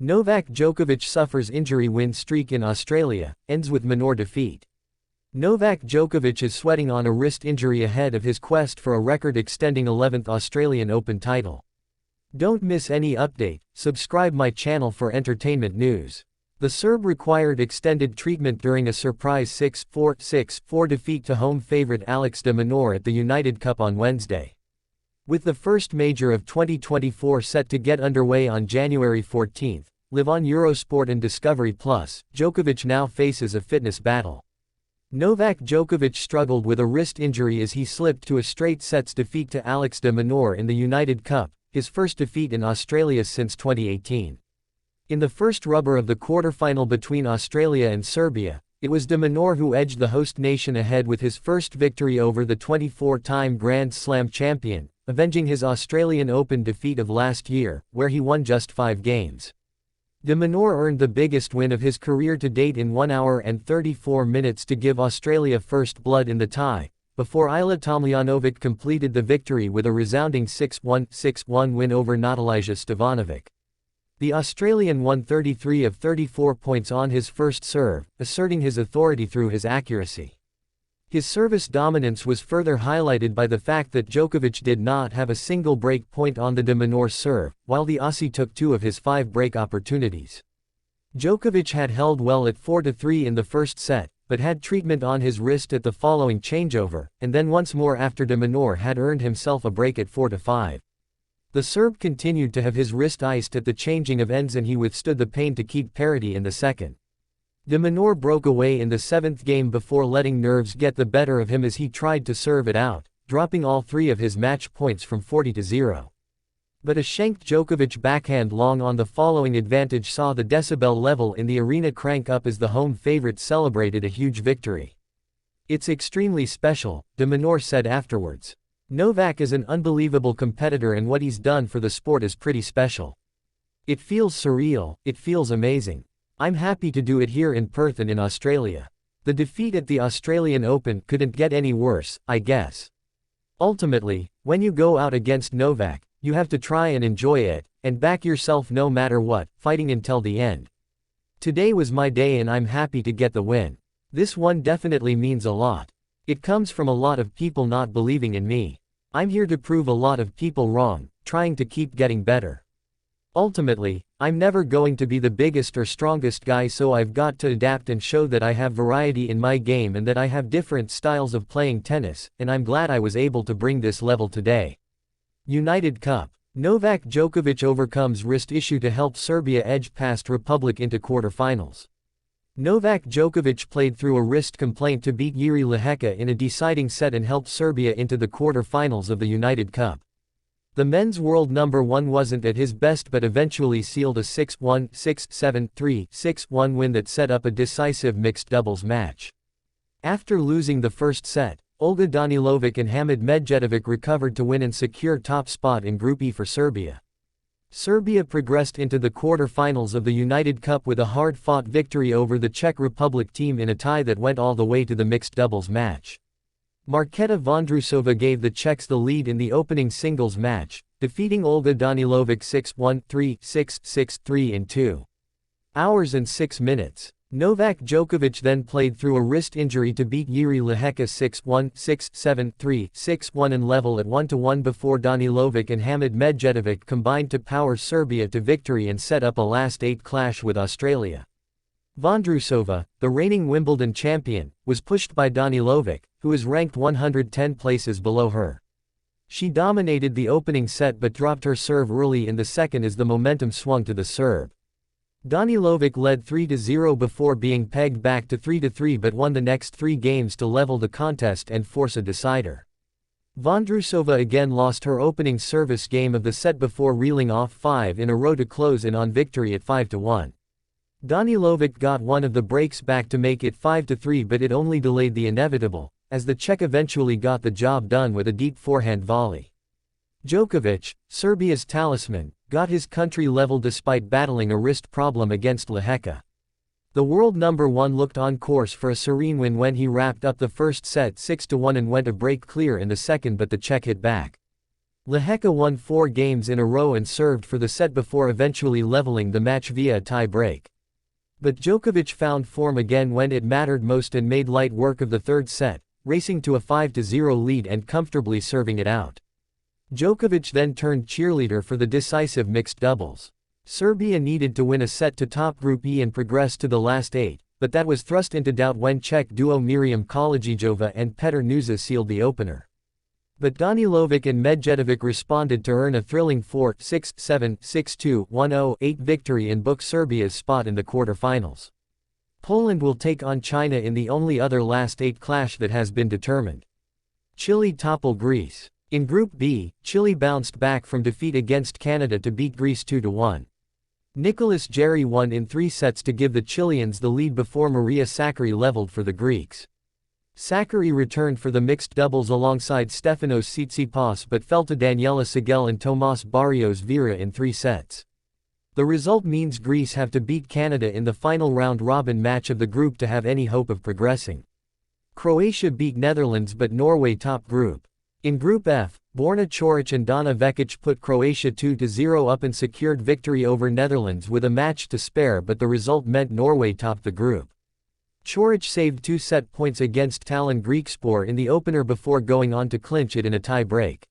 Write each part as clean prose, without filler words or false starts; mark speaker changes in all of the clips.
Speaker 1: Novak Djokovic suffers injury win streak in Australia, ends with Minaur defeat. Novak Djokovic is sweating on a wrist injury ahead of his quest for a record-extending 11th Australian Open title. Don't miss any update, subscribe my channel for entertainment news. The Serb required extended treatment during a surprise 6-4, 6-4 defeat to home favourite Alex de Minaur at the United Cup on Wednesday. With the first major of 2024 set to get underway on January 14, live on Eurosport and Discovery+, Djokovic now faces a fitness battle. Novak Djokovic struggled with a wrist injury as he slipped to a straight sets defeat to Alex de Minaur in the United Cup, his first defeat in Australia since 2018. In the first rubber of the quarterfinal between Australia and Serbia, it was de Minaur who edged the host nation ahead with his first victory over the 24-time Grand Slam champion, avenging his Australian Open defeat of last year, where he won just 5 games. De Minaur earned the biggest win of his career to date in 1 hour and 34 minutes to give Australia first blood in the tie, before Ajla Tomljanovic completed the victory with a resounding 6-1, 6-1 win over Natalija Stevanovic. The Australian won 33 of 34 points on his first serve, asserting his authority through his accuracy. His service dominance was further highlighted by the fact that Djokovic did not have a single break point on the de Minaur serve, while the Aussie took 2 of his 5 break opportunities. Djokovic had held well at 4-3 in the first set, but had treatment on his wrist at the following changeover, and then once more after de Minaur had earned himself a break at 4-5. The Serb continued to have his wrist iced at the changing of ends and he withstood the pain to keep parity in the second. De Minaur broke away in the 7th game before letting nerves get the better of him as he tried to serve it out, dropping all 3 of his match points from 40-0. But a shanked Djokovic backhand long on the following advantage saw the decibel level in the arena crank up as the home favorite celebrated a huge victory. "It's extremely special," de Minaur said afterwards. "Novak is an unbelievable competitor and what he's done for the sport is pretty special. It feels surreal, it feels amazing. I'm happy to do it here in Perth and in Australia. The defeat at the Australian Open couldn't get any worse, I guess. Ultimately, when you go out against Novak, you have to try and enjoy it, and back yourself no matter what, fighting until the end. Today was my day and I'm happy to get the win. This one definitely means a lot. It comes from a lot of people not believing in me. I'm here to prove a lot of people wrong, trying to keep getting better. Ultimately, I'm never going to be the biggest or strongest guy, so I've got to adapt and show that I have variety in my game and that I have different styles of playing tennis, and I'm glad I was able to bring this level today." United Cup. Novak Djokovic overcomes wrist issue to help Serbia edge past Republic into quarterfinals. Novak Djokovic played through a wrist complaint to beat Jiri Lehecka in a deciding set and helped Serbia into the quarterfinals of the United Cup. The men's world number 1 wasn't at his best but eventually sealed a 6-1, 6-7, 3, 6-1 win that set up a decisive mixed doubles match. After losing the first set, Olga Danilovic and Hamid Medjedovic recovered to win and secure top spot in Group E for Serbia. Serbia progressed into the quarter-finals of the United Cup with a hard-fought victory over the Czech Republic team in a tie that went all the way to the mixed doubles match. Marketa Vondrousova gave the Czechs the lead in the opening singles match, defeating Olga Danilovic 6-1, 3-6, 6-3 in 2 hours and 6 minutes. Novak Djokovic then played through a wrist injury to beat Jiri Lehecka 6-1, 6-7, 3, 6-1 and level at 1-1 before Danilovic and Hamid Medjedovic combined to power Serbia to victory and set up a last 8 clash with Australia. Vondrousova, the reigning Wimbledon champion, was pushed by Danilovic, who is ranked 110 places below her. She dominated the opening set but dropped her serve early in the second as the momentum swung to the Serb. Danilovic led 3-0 before being pegged back to 3-3 but won the next 3 games to level the contest and force a decider. Vondrousova again lost her opening service game of the set before reeling off 5 in a row to close in on victory at 5-1. Danilovic got one of the breaks back to make it 5-3 but it only delayed the inevitable, as the Czech eventually got the job done with a deep forehand volley. Djokovic, Serbia's talisman, got his country level despite battling a wrist problem against Lehecka. The world number 1 looked on course for a serene win when he wrapped up the first set 6-1 and went a break clear in the second but the Czech hit back. Lehecka won 4 games in a row and served for the set before eventually leveling the match via a tie break. But Djokovic found form again when it mattered most and made light work of the third set, racing to a 5-0 lead and comfortably serving it out. Djokovic then turned cheerleader for the decisive mixed doubles. Serbia needed to win a set to top Group E and progress to the last 8, but that was thrust into doubt when Czech duo Miriam Kolodziejova and Petr Nusa sealed the opener. But Danilovic and Medjedovic responded to earn a thrilling 4-6, 7, 6-2, 1-0, 8 victory and book Serbia's spot in the quarterfinals. Poland will take on China in the only other last 8 clash that has been determined. Chile topple Greece. In Group B, Chile bounced back from defeat against Canada to beat Greece 2-1. Nicolas Jarry won in 3 sets to give the Chileans the lead before Maria Sakkari leveled for the Greeks. Sakkari returned for the mixed doubles alongside Stefanos Tsitsipas but fell to Daniela Seguel and Tomas Barrios Vera in 3 sets. The result means Greece have to beat Canada in the final round-robin match of the group to have any hope of progressing. Croatia beat Netherlands but Norway topped group. In Group F, Borna Coric and Dana Vekic put Croatia 2-0 up and secured victory over Netherlands with a match to spare, but the result meant Norway topped the group. Coric saved 2 set points against Talon Griekspoor in the opener before going on to clinch it in a tie break.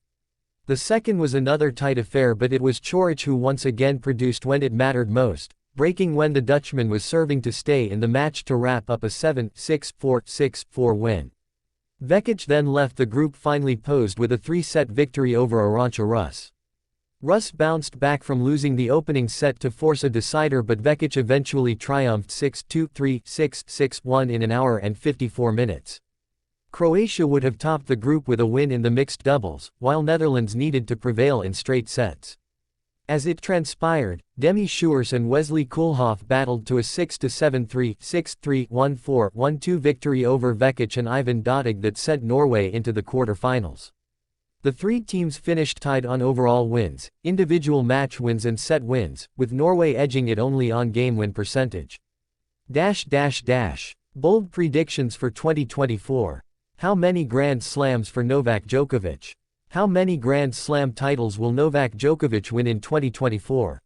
Speaker 1: The second was another tight affair, but it was Coric who once again produced when it mattered most, breaking when the Dutchman was serving to stay in the match to wrap up a 7-6, 4-6, 4 win. Vekic then left the group finally posed with a 3-set victory over Arantxa Rus. Rus bounced back from losing the opening set to force a decider, but Vekic eventually triumphed 6-2, 3-6, 6-1 in an hour and 54 minutes. Croatia would have topped the group with a win in the mixed doubles, while Netherlands needed to prevail in straight sets. As it transpired, Demi Schuurs and Wesley Koolhof battled to a 6-7, 3, 6-3, 1-4, 1-2 victory over Vekic and Ivan Dodig that sent Norway into the quarterfinals. The 3 teams finished tied on overall wins, individual match wins and set wins, with Norway edging it only on game win percentage. Bold predictions for 2024. How many Grand Slams for Novak Djokovic? How many Grand Slam titles will Novak Djokovic win in 2024?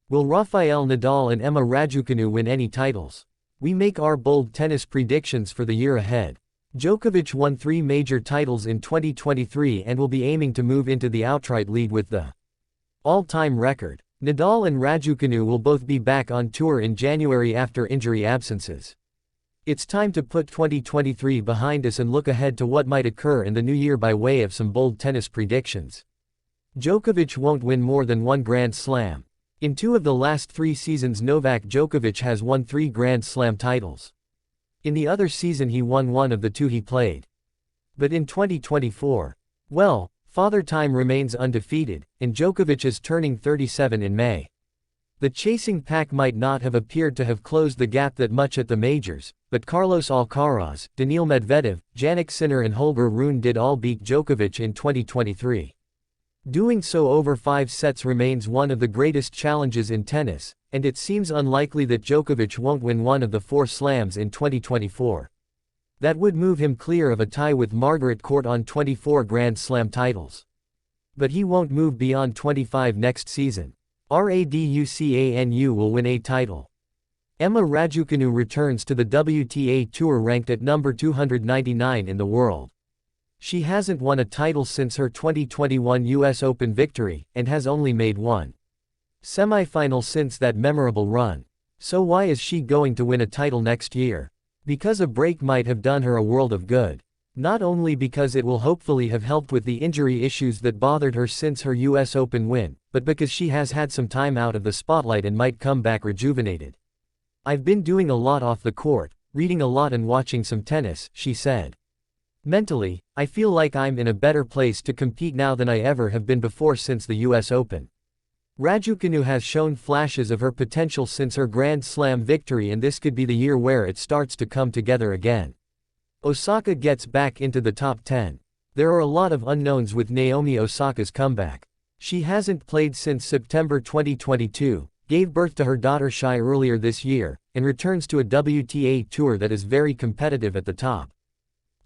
Speaker 1: Will Rafael Nadal and Emma Raducanu win any titles? We make our bold tennis predictions for the year ahead. Djokovic won 3 major titles in 2023 and will be aiming to move into the outright lead with the all-time record. Nadal and Raducanu will both be back on tour in January after injury absences. It's time to put 2023 behind us and look ahead to what might occur in the new year by way of some bold tennis predictions. Djokovic won't win more than 1 Grand Slam. In 2 of the last 3 seasons Novak Djokovic has won 3 Grand Slam titles. In the other season he won 1 of the 2 he played. But in 2024, well, Father Time remains undefeated, and Djokovic is turning 37 in May. The chasing pack might not have appeared to have closed the gap that much at the majors, but Carlos Alcaraz, Daniil Medvedev, Jannik Sinner and Holger Rune did all beat Djokovic in 2023. Doing so over 5 sets remains one of the greatest challenges in tennis, and it seems unlikely that Djokovic won't win one of the 4 slams in 2024. That would move him clear of a tie with Margaret Court on 24 Grand Slam titles. But he won't move beyond 25 next season. Raducanu will win a title. Emma Raducanu returns to the WTA Tour ranked at number 299 in the world. She hasn't won a title since her 2021 US Open victory, and has only made 1 semifinal since that memorable run. So why is she going to win a title next year? Because a break might have done her a world of good. Not only because it will hopefully have helped with the injury issues that bothered her since her US Open win, but because she has had some time out of the spotlight and might come back rejuvenated. I've been doing a lot off the court, reading a lot and watching some tennis, she said. Mentally, I feel like I'm in a better place to compete now than I ever have been before since the US Open. Raducanu has shown flashes of her potential since her Grand Slam victory, and this could be the year where it starts to come together again. Osaka gets back into the top 10. There are a lot of unknowns with Naomi Osaka's comeback. She hasn't played since September 2022, gave birth to her daughter Shai earlier this year, and returns to a WTA tour that is very competitive at the top.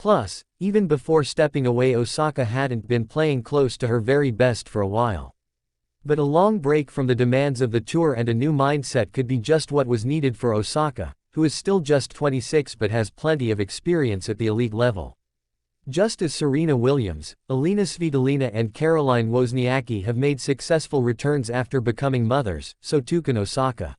Speaker 1: Plus, even before stepping away, Osaka hadn't been playing close to her very best for a while. But a long break from the demands of the tour and a new mindset could be just what was needed for Osaka, who is still just 26 but has plenty of experience at the elite level. Just as Serena Williams, Alina Svitolina and Caroline Wozniacki have made successful returns after becoming mothers, so too can Osaka.